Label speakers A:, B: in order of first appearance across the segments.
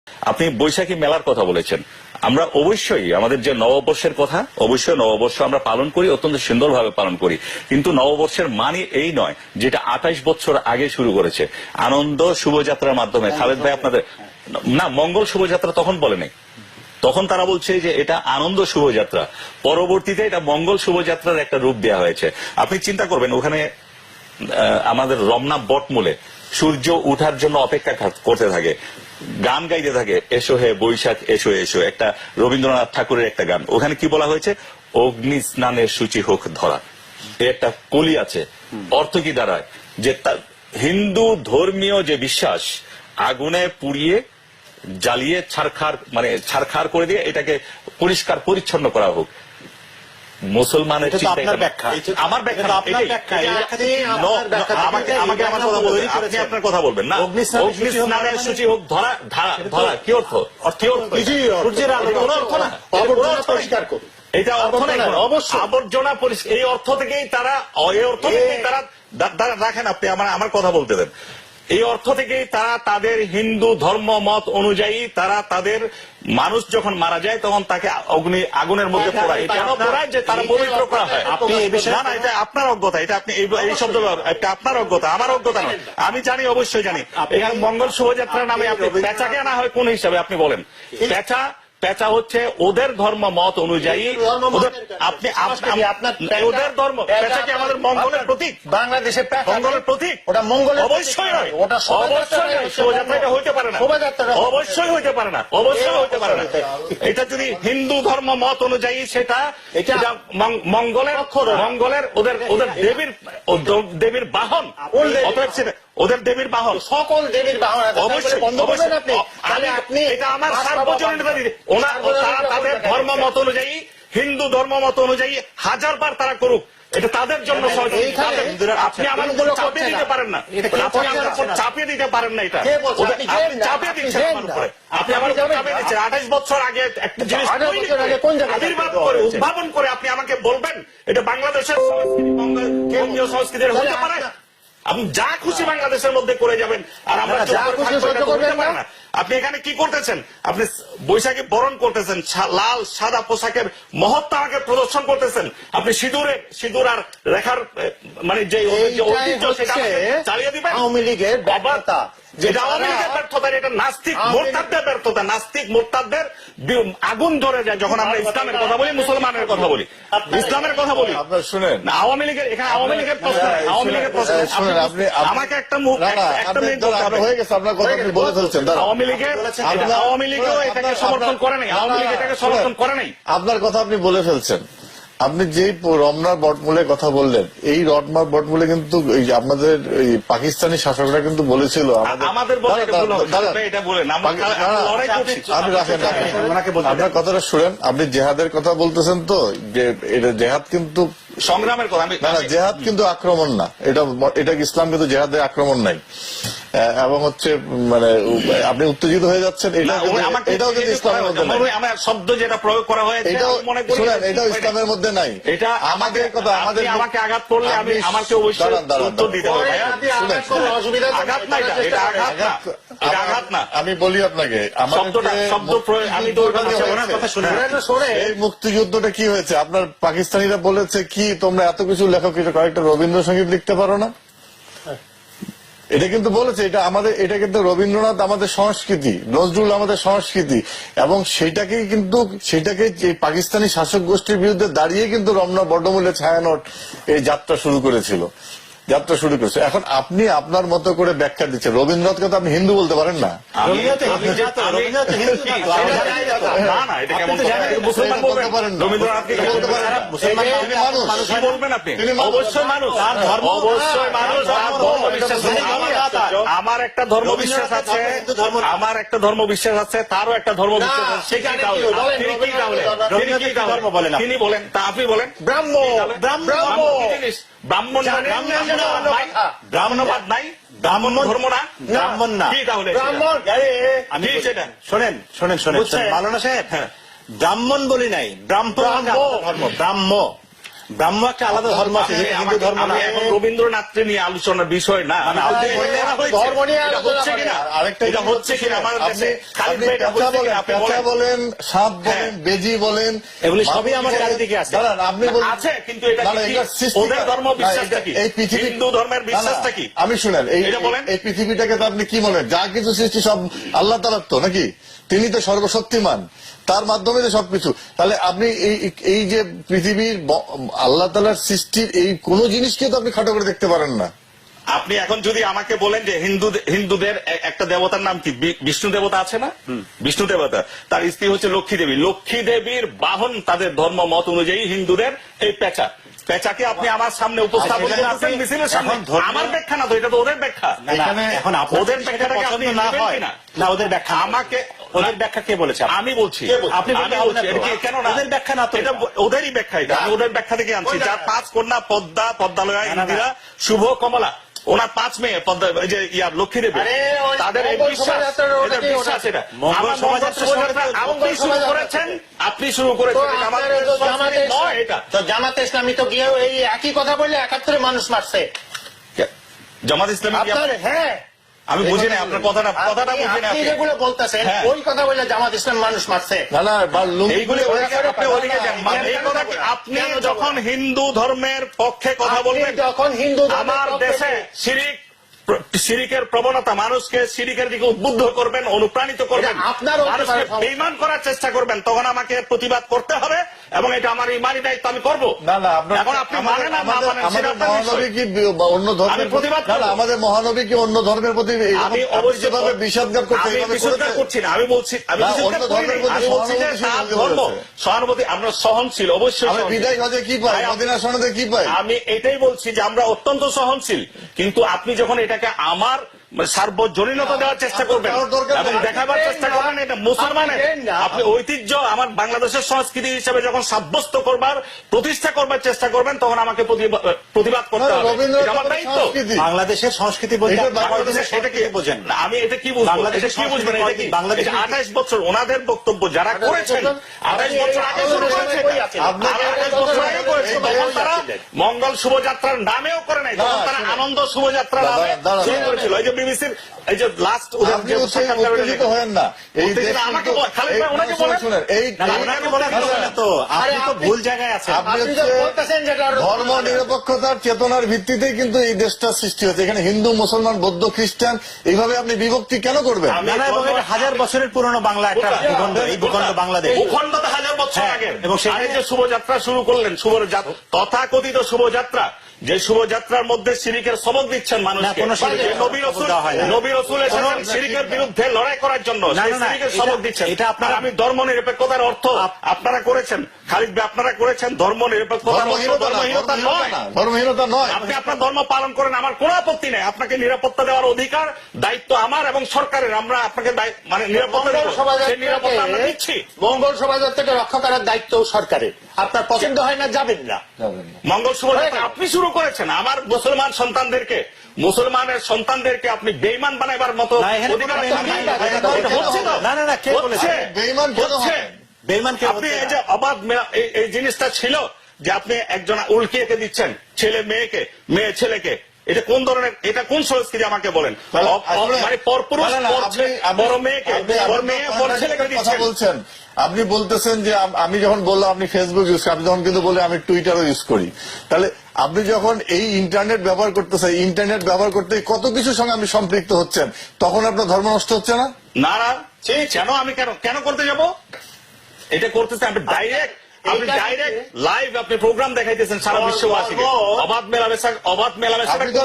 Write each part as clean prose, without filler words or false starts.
A: আপনি বৈশাখী মেলার কথা বলেছেন। আমরা অবশ্যই আমাদের যে নববর্ষের কথা, অবশ্যই নববর্ষ আমরা পালন করি, অত্যন্ত সুন্দরভাবে পালন করি, কিন্তু নববর্ষের মানে এই নয় যেটা 28 বছর আগে শুরু করেছে আনন্দ শুভযাত্রার মাধ্যমে। খালেদ ভাই আপনাদের না, মঙ্গল শুভযাত্রা তখন বলে নাই, তখন তারা বলছে যে এটা আনন্দ শুভযাত্রা, পরবর্তীতে এটা মঙ্গল শুভযাত্রার একটা রূপ দেওয়া হয়েছে। আপনি চিন্তা করবেন, ওখানে আমাদের রমনা বটমূলে সূর্য উঠার জন্য অপেক্ষা করতে থাকে, গান গাইতে থাকে, এসো হে বৈশাখ এসো এসো, একটা রবীন্দ্রনাথ ঠাকুরের একটা গান। ওখানে কি বলা হয়েছে? অগ্নি স্নানের সূচি হোক ধরা। একটা কলি আছে, অর্থ কি দাঁড়ায়? যে হিন্দু ধর্মীয় যে বিশ্বাস, আগুনে পুড়িয়ে জ্বালিয়ে ছারখার মানে ছারখার করে দিয়ে এটাকে পরিষ্কার পরিচ্ছন্ন করা হোক। মুসলমানের আমার ব্যাখ্যা, আমাকে আমার কথা বলবেন, আপনি আপনার কথা বলবেন না। অগ্নি স্নানের সূচি হোক ধরা, ধরা কি অর্থ? সূর্যের আলো পরিষ্কার করুন, এটা অর্থ নাই অবশ্যই। আবর্জনা পরিষ্কার, এই অর্থ থেকেই তারা রাখেন। আপনি আমার কথা বলতে দেন। এই অর্থ থেকেই তারা তাদের হিন্দু ধর্ম মত অনুযায়ী তারা তাদের মানুষ যখন মারা যায় তখন তাকে আগুনের মধ্যে পোড়ায়। কেন পোড়ায়? যে তারা পবিত্র করা হয়। আপনি এই বিষয়ে না, এটা আপনার অজ্ঞতা, এটা আপনি এই শব্দ এটা আপনার অজ্ঞতা, আমার অজ্ঞতা নয়। আমি জানি, অবশ্যই জানি। এখানে মঙ্গল শোভাযাত্রার নামে আপনি পেঁচাকে আনা হয় কোন হিসাবে? আপনি বলেন। পেঁচা হচ্ছে ওদের ধর্ম মত অনুযায়ী, আপনি ওদের ধর্ম। পেঁচা কি আমাদের মঙ্গলের প্রতীক? বাংলাদেশের মঙ্গলের প্রতীক ওটা মঙ্গলের অবশ্যই নয়, ওটা অবশ্যই শোভাযাত্রা এটা হইতে পারে না, অবশ্যই হইতে পারে না, অবশ্যই হইতে পারে না। এটা যদি হিন্দু ধর্ম মত অনুযায়ী সেটা মঙ্গলের ওদের দেবীর বাহন, ওদের দেবীর বাহন, সকল দেবীর বাহন। অবশ্যই আপনি এটা আমার সার্বজনীনতা দিতে, তারা তাদের ধর্ম মত অনুযায়ী, হিন্দু ধর্ম মত অনুযায়ী 1000 বার তারা করুক, এটা তাদের জন্য। আপনি আমার উপর চাপিয়ে দিতে পারেন না, আপনি আমার উপর চাপিয়ে দিতে পারেন না। এটা চাপিয়ে দিচ্ছেন আমার উপরে, আপনি আমার উপর চাপিয়ে দিচ্ছেন। 28 বছর আগে একটা জিনিস আবির্ভাব করে, উদ্ভাবন করে আপনি আমাকে বলবেন এটা বাংলাদেশের সংস্কৃতি, সংস্কৃতির হতে পারে? আপনি যা খুশি বাংলাদেশের মধ্যে করে যাবেন, আর আমরা যা খুশি করতে পারি না। আপনি এখানে কি করতেছেন? আপনি বৈশাখী বরণ করতেছেন, লাল সাদা পোশাকের মহত্ব আমাকে প্রদর্শন করতেছেন। আপনি সিঁদুর আর রেখার মানে যে ঐতিহ্য সেটা চালিয়ে দিবেন। আওয়ামী লীগের ব্যর্থতা, যেটা আওয়ামী লীগের ব্যর্থতা, এটা নাস্তিক মোরতাদদের ব্যর্থতা। নাস্তিক মোরতাদদের আগুন ধরে যায় যখন আমরা ইসলামের কথা বলি, মুসলমানের কথা বলি, ইসলামের কথা বলি। আপনার শুনেন, আওয়ামী লীগের, এখানে আওয়ামী লীগের প্রশ্ন, আওয়ামী লীগের প্রশ্ন। আমাকে একটা মিনিট হয়ে গেছে, আপনার কথা আপনি বলে ফেলছেন। আওয়ামী লীগও এটাকে সমর্থন করে নাই, আওয়ামী লীগ এটাকে সমর্থন করে নাই। আপনার কথা আপনি বলে ফেলছেন। আপনি যে রমনার বটমূলের কথা বললেন, এই রমনার বটমূলে কিন্তু আপনাদের পাকিস্তানি শাসকরা কিন্তু বলেছিল আমাদের, আপনার কথাটা শুনেন। আপনি জেহাদের কথা বলতেছেন তো, যে এটা জেহাদ কিন্তু সংগ্রামের কথা, না জেহাদ কিন্তু আক্রমণ না, এটা ইসলাম কিন্তু জেহাদের আক্রমণ নাই। এবং হচ্ছে মানে আপনি উত্তেজিত হয়ে যাচ্ছেন, এটাও কিন্তু ইসলামের মধ্যে নাই। আমার শব্দ যেটা প্রয়োগ করা হয়েছে এটাও ইসলামের মধ্যে নাই। এটা আমাদের কথা, আমাকে আঘাত করলে আমি আমাকে অবশ্যই উত্তর দিতে হবে। আঘাত না, এটা আঘাত না। আমি বলি আপনাকে, এই মুক্তিযুদ্ধটা কি হয়েছে? আপনার পাকিস্তানিরা বলেছে কি, তোমরা এত কিছু লেখো, কয়েকটা রবীন্দ্রসঙ্গীত লিখতে পারো না? এটা কিন্তু বলেছে, এটা কিন্তু রবীন্দ্রনাথ আমাদের সংস্কৃতি, নজরুল আমাদের সংস্কৃতি, এবং সেটাকে পাকিস্তানি শাসক গোষ্ঠীর বিরুদ্ধে দাঁড়িয়ে কিন্তু রমনা বটমূলে ছায়ানট এই যাত্রা শুরু করেছিল। এখন আপনি আপনার মতো করে ব্যাখ্যা দিচ্ছেন। রবীন্দ্রনাথকে তো আপনি হিন্দু বলতে পারেন না। আমার একটা ধর্ম বিশ্বাস আছে, তারও একটা ধর্ম বিশ্বাস আছে। তিনি বলেন, তা আপনি বলেন ব্রাহ্মণবাদ নাই, ব্রাহ্মণ ধর্ম না, ব্রাহ্মণ না কি? তাহলে শোনেন মাওলানা সাহেব, ব্রাহ্মণ বলি নাই, ব্রাহ্মণ ধর্ম, ব্রাহ্ম
B: ব্রাহ্ম একটা আলাদা ধর্ম আছে, যেটা হিন্দু ধর্ম না।
A: এখন রবীন্দ্রনাথকে নিয়ে আলোচনার বিষয় না।
C: ধর্ম নিয়ে
A: হচ্ছে কিনা,
C: আরেকটা
A: এটা হচ্ছে কিনা আমাদের দেশে? খালিদ ভাই এটা হচ্ছে কিনা? আপনি
C: পেঁচা বলেন, সাপ বলেন, বেজি বলেন,
B: এগুলি সবই আমার চারিদিকে আছে।
C: দাঁড়ান, আপনি বলেন
A: আছে, কিন্তু এটা
C: না, না,
A: কি
C: এটা সৃষ্টি
A: ওদের ধর্ম বিশ্বাসটা কি?
C: এই পৃথিবী
A: হিন্দু ধর্মের বিশ্বাসটা কি?
C: আমি শুনেন,
A: এটা বলেন।
C: এই পৃথিবীটাকে তো আপনি কি মনে হয়, যা কিছু সৃষ্টি সব আল্লাহ তাআলার তো নাকি? তিনি তো সর্বশক্তিমান, তার মাধ্যমে তো সবকিছু। তাহলে আপনি এই যে পৃথিবীর আল্লাহ তাআলার সৃষ্টির এই কোন জিনিসকে তো আপনি খাটো করে দেখতে পারেন না।
A: আপনি এখন যদি আমাকে বলেন যে হিন্দুদের একটা দেবতার নাম কি, বিষ্ণু দেবতা আছে না? বিষ্ণু দেবতা, তার স্ত্রী হচ্ছে লক্ষ্মী দেবী। লক্ষ্মী দেবীর বাহন তাদের ধর্ম মত অনুযায়ী হিন্দুদের এই পেঁচা। পেঁচাকে আপনি আমার সামনে উপস্থাপন করতেছেন মিছিলের সামনে। আমার ব্যাখ্যা না তো, এটা তো ওদের ব্যাখ্যা।
B: এখন
A: ওদের ব্যাখ্যাটাকে আপনি
B: না
A: নেবেন
B: হয়
A: কিনা?
B: না, ওদের ব্যাখ্যা
A: আমাকে
B: ওদের ব্যাখ্যা কে বলেছে?
A: আমি বলছি,
B: আপনি
A: আমি বলছি, এটা কি- কেন না?
B: ওদের ব্যাখ্যা না তো,
A: এটা ওদেরই ব্যাখ্যা। এটা আমি ওদের ব্যাখ্যা থেকে আনছি। যার 5 কন্যা, পদ্মা, পদ্মালয়া, ইন্দিরা, শুভ, কমলা, ওনার 5 মেয়ে, পদ্মা, এই যে ইয়ার লক্ষ্মী দেবী, তাদের এই বিশ্বাস, এটা বিশ্বাস। এটা আমার শোভাযাত্রা আপনি শুরু করেছেন, আপনি শুরু করেছেন, এটা আমাদের সংস্কৃতি নয়। এটা
D: তো জামাতে ইসলামী তো গিয়ে এই একই কথা বললে 71 মানুষ মারছে
A: জামাত ইসলামী।
D: আপনার। হ্যাঁ,
A: আমি বুঝি না আপনার কথাটা বুঝি না।
D: আপনি যেগুলো বলতেছেন
A: হ্যাঁ।
D: ওই কথা বললে জামাত ইসলাম মানুষ মারছে।
C: না না,
A: এইগুলি আপনি ওদিকে যান। এই কথা কি, আপনি যখন হিন্দু ধর্মের পক্ষে কথা বলবেন,
D: যখন হিন্দু
A: আমার দেশে শিরিকের প্রবণতা, মানুষকে শিরিকের দিকে উদ্বুদ্ধ করবেন, অনুপ্রাণিত করবেন,
D: এটা আপনার
A: মানুষকে বেঈমান করার চেষ্টা করবেন, তখন আমাকে প্রতিবাদ করতে হবে এবং এটা আমার ইমানি দায়িত্ব, আমি করবো।
C: না না,
A: এখন আপনি মানেন না না মানেন সেটা
C: আমাদের
A: আপনার
C: মহানবী
A: বিষয়।
C: কি অন্য ধর্মের
A: আমি প্রতিবাদ
C: না না,
A: করবো।
C: আমাদের মহানবী কি অন্য ধর্মের প্রতি
A: আমি
C: আপনি
A: অবশ্যই
C: যেভাবে বিষাদগার করতে
A: আমি বিষাদগার করছি না, আমি বলছি আমি
C: না,
A: বিষাদগার
C: অন্য
A: করি
C: ধর্মের
A: নাই।
C: প্রতি
A: আমি বলছি যে
C: সহানুভূতিশীল
A: তার
C: হতে
A: ধর্ম
C: বলেছে।
A: সহানুভূতি, আমরা সহনশীল, অবশ্যই
C: আমি
A: সহনশীল।
C: বিদায় হজে কি পাই,
A: ভাই,
C: মদিনা সনদে কি পাই?
A: আমি এটাই বলছি যে আমরা অত্যন্ত সহনশীল, কিন্তু আপনি যখন এটাকে আমার সার্বজনীনতা দেওয়ার চেষ্টা করবেন এবং দেখাবার চেষ্টা করবেন এটা মুসলমানের, আপনি ঐতিহ্য আমার বাংলাদেশের সংস্কৃতি হিসেবে যখন সাব্যস্ত করবার, প্রতিষ্ঠা করবার চেষ্টা করবেন, তখন আমাকে প্রতিবাদ করতে হবে। এটা আমার দায়িত্ব।
B: বাংলাদেশের সংস্কৃতি বলতে
C: এটা
B: আপনি
A: বাংলাদেশের
B: সেটা কি বোঝেন?
A: না, আমি এটা কি বুঝবো?
B: বাংলাদেশের
A: এটা কি বুঝবেন? এটা কি
B: বাংলাদেশ
A: 28 বছর ওনাদের বক্তব্য যারা করেছেন, 28 বছর আগে শুরু করেছে, 28 বছর আগে করেছে, তখন তারা মঙ্গল শোভাযাত্রার নামেও করে নাই, তখন তারা আনন্দ শোভাযাত্রার নামে শুরু করেছিল। এই যে বিবিসির এই যে লাস্ট
C: আপনি উত্তেজিত হয়েন না। এই দেশ
A: আমাকে খালিদ ভাই ওনাকে বলেন,
C: শুনেন, এই
B: ওনাকে বলেন তো, আপনি তো ভুল জায়গায় আছেন।
C: আপনি
D: আপনি যে বলতেছেন যেটা
C: ধর্ম নিরপেক্ষতার চেতনার ভিত্তিতেই কিন্তু এই দেশটা সৃষ্টি হয়েছে। এখানে হিন্দু, মুসলমান, বৌদ্ধ, খ্রিস্টান এইভাবে আপনি বিভক্তি কেন করবেন?
B: না না, এবং এটা 1000 বছরের পুরনো বাংলা একটা ভূখণ্ড, এই ভূখণ্ড বাংলাদেশ।
A: ভূখণ্ড তো 1000 বছর
B: হ্যাঁ,
A: আগে।
B: এবং
A: আর এই যে শুভযাত্রা শুরু করলেন, তথাকথিত শুভযাত্রা, যে শুভযাত্রার মধ্যে শিরিকের সবক দিচ্ছেন মানুষকে,
B: কোনো শিরিকের
A: যে নবী রাসূল
B: দেওয়া হয় না।
A: নবী রাসূল এসেছেন শিরিকের বিরুদ্ধে লড়াই করার জন্য,
B: না,
A: সেই
B: না, না,
A: শিরিকের সবক দিচ্ছেন।
B: এটা আপনারা-
A: আর আমি ধর্ম নিরপেক্ষতার অর্থ আপনারা করেছেন, খালিদ ভাই আপনারা করেছেন, ধর্ম নিরপেক্ষতার অর্থ ধর্মহীনতা নয়।
C: ধর্মহীনতা নয়।
A: আপনি আপনার ধর্ম পালন করেন, আমার কোনো আপত্তি নেই। আপনাকে নিরাপত্তা দেওয়ার অধিকার, দায়িত্ব আমার এবং সরকারের। আমরা আপনাকে মানে নিরাপত্তা দেব, সেই নিরাপত্তা আমরা দিচ্ছি।
D: মঙ্গল শোভাযাত্রাকে রক্ষা করার দায়িত্ব সরকারের। আপনার পছন্দ হয় না, যাবেন না।
A: মঙ্গল শোভাযাত্রা আপনি শুরু করেছেন। আমার মুসলমান সন্তানদেরকে আপনি বেঈমান বানাবার মতো
B: না, এখানে
A: অধিকার
B: কোনো
A: আপনার
B: বেঈমান
A: নাই।
B: বানাবার
A: এটা হচ্ছে তো?
B: না, না, না, কে বলেছে?
C: বেঈমান কেন
A: হচ্ছে।
C: হয়?
B: বেঈমান কে
A: আপনি
B: হচ্ছে
A: এই
B: না?
A: যে অবাধ এই জিনিসটা ছিল যে আপনি একজন উল্কিয়েকে দিচ্ছেন, ছেলে মেয়েকে, মেয়ে ছেলেকে। এটা কোন ধরনের, এটা কোন সংস্কৃতি আমাকে বলেন? মানে পরপুরুষ বড় মেয়েকে, বড় মেয়ে বড় ছেলেকে
C: কথা
A: দিচ্ছেন।
C: বলছেন, আপনি বলতেছেন যে আমি যখন বললাম আপনি ফেসবুক ইউজ করেন, আপনি যখন কিন্তু বলে আমি টুইটারও ইউজ করি, তাহলে আপনি যখন এই ইন্টারনেট ব্যবহার করতেছেন, ইন্টারনেট ব্যবহার করতে কত কিছুর সঙ্গে আপনি সম্পৃক্ত হচ্ছেন, তখন আপনার ধর্ম নষ্ট হচ্ছে না?
A: না না, কেন আমি কেন করতে যাব? এটা করতেছে আপনি ডাইরেক্ট লাইভ আপনি প্রোগ্রাম দেখাইতেছেন সারা বিশ্ববাসীকে। অবাধ মেলামেশা
C: আপনি তো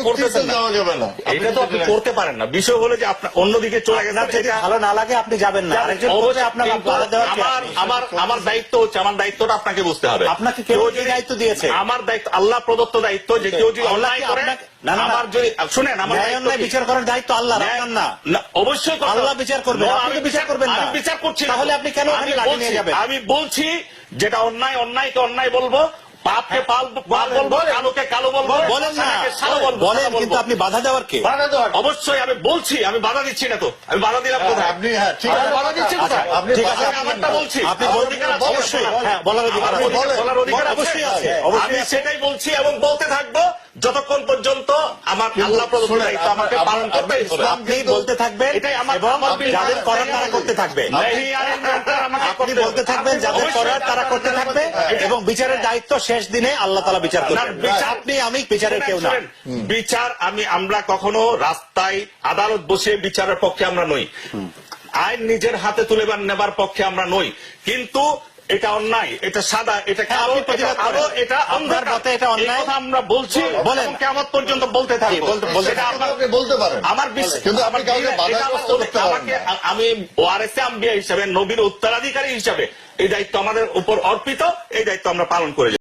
A: করতেছেন না।
C: যাওয়া যাবে না।
A: এটা তো আপনি করতে পারেন না। বিষয় হলো যে আপনার অন্যদিকে চলে গেছে।
B: যদি ভালো না লাগে আপনি যাবেন না। আরেকজন বলছে আপনার বাধা দেওয়ার কি আছে?
A: আমার দায়িত্ব হচ্ছে, আমার দায়িত্বটা আপনাকে বুঝতে হবে।
B: আপনাকে কেউ যে দায়িত্ব দিয়েছে?
A: আমার দায়িত্ব আল্লাহ প্রদত্ত দায়িত্ব, যে কেউ যদি অন্যায় করে,
B: না, না,
A: আমার যদি শুনেন, আমার
B: ন্যায় অন্যায় বিচার করার দায়িত্ব আল্লাহ, আপনার না।
A: অবশ্যই
B: আল্লাহ বিচার করবেন, আপনি তো বিচার করবেন না।
A: আমি বিচার করছি না।
B: তাহলে আপনি কেন ওখানে লাঠি নিয়ে যাবেন?
A: আমি বলছি যেটা অন্যায়, অন্যায়কে অন্যায় বলবো, পাপকে পাপ বলবো, কালোকে কালো বলবো,
B: বলেন না,
A: সাদাকে সাদা বলবো,
B: বলেন,
A: সাদা বলবো।
B: কিন্তু আপনি বাধা দেওয়ার কে?
D: বাধা দেওয়ার
A: অবশ্যই আমি বলছি, আমি বাধা দিচ্ছি না তো, আমি বাধা দিলাম কোথায়?
C: আপনি হ্যাঁ ঠিক আছে
D: বাধা দিচ্ছি
C: আচ্ছা,
D: কোথায়?
C: আপনি
B: ঠিক আছে,
C: বাধা
A: আমি আমারটা বলছি,
B: আপনি
A: আমার
B: বলতে
A: অধিকার আছে,
B: অবশ্যই,
A: বলার।
B: হ্যাঁ, বলার অধিকার
A: আমার
B: আছে।
A: বলার অধিকার
B: অবশ্যই আছে,
A: আমি
B: অবশ্যই আছে।
A: সেটাই বলছি এবং বলতে থাকবো যতক্ষণ পর্যন্ত আমার আল্লাহ প্রদত্ত
C: শুনেন,
A: দায়িত্ব আমাকে
C: আপনার-
A: পালন করতেই হবে।
C: ইসলাম
B: আপনি বলতে থাকবেন
A: এটাই আমার-
B: এবং
A: আমার বিল-
B: যাদের করার তারা করতে থাকবে।
A: নেহি আইন দরকার আমাকে
B: আপনি
A: করতে
B: বলতে
A: হবে।
B: থাকবেন যাদের
A: অবশ্যই
B: করার তারা করতে থাকবে এবং বিচারের দায়িত্ব শেষ দিনে আল্লাহ তাআলা বিচার করবেন।
A: না, বিচার-
B: আপনি আমি বিচারের কেউ না।
A: শুনেন, বিচার আমরা কখনো রাস্তায় আদালত বসে বিচারের পক্ষে আমরা নই, আইন নিজের হাতে তুলে নেবার পক্ষে আমরা নই, কিন্তু এটা অন্যায়, এটা সাদা, এটা
B: হ্যাঁ,
A: কালো,
B: আপনি প্রতিবাদ
A: এটা আলো,
B: করেন।
A: এটা
B: আপনার
A: অন্ধকার।
B: মতে এটা অন্যায়?
A: এই কথা আমরা বলছি,
B: বলেন।
A: এবং কিয়ামত পর্যন্ত বলতে থাকবো।
B: বলতে
A: সেটা
C: থাকুন,
A: আপনার-
C: আপনি বলতে পারেন
A: আমার বিশ্বাস,
C: কিন্তু আপনি
A: আমার
C: কাউকে
A: এটা
C: বাধাগ্রস্ত
A: আমার-
C: করতে পারেন
A: আমাকে
C: না।
A: আমি ওয়ারেসে আম্বিয়া হিসাবে, নবীর উত্তরাধিকারী হিসাবে এই দায়িত্ব আমাদের উপর অর্পিত, এই দায়িত্ব আমরা পালন করে যাই।